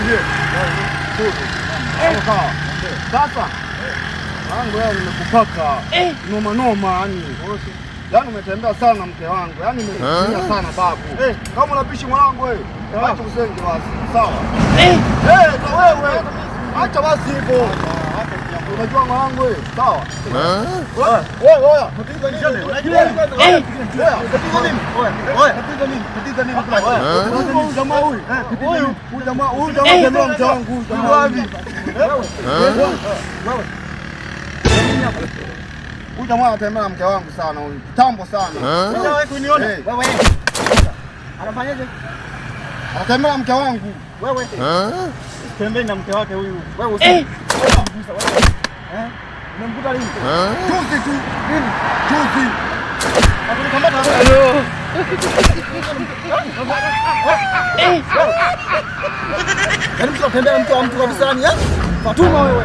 Ndio. Sasa wangu leo nimekupaka noma noma, yani umetembea sana na mke wangu, yani nimekulia sana babu. Kama unapishi mwanangu wewe, acha usenge basi. Sawa? Na wewe acha basi hivyo. Unajua mwanangu wewe, sawa? Wewe, tatizo nini? Unajua tatizo nini? Tatizo nini kula? Huyu jamaa huyu jamaa mke wangu. Wapi? Huyu jamaa anatembea mke wangu sana huyu. Kitambo sana. Wewe kuniona? Wewe. Anafanyaje? Anatembea mke wangu. Wewe. Tembea na mke wake huyu. Wewe usi. Unamkuta lini? Juzi tu. Nini? Juzi. Akunikamata wewe. Yaani mtu anatembea mtu wa mtu kabisa yani, Fatuma wewe.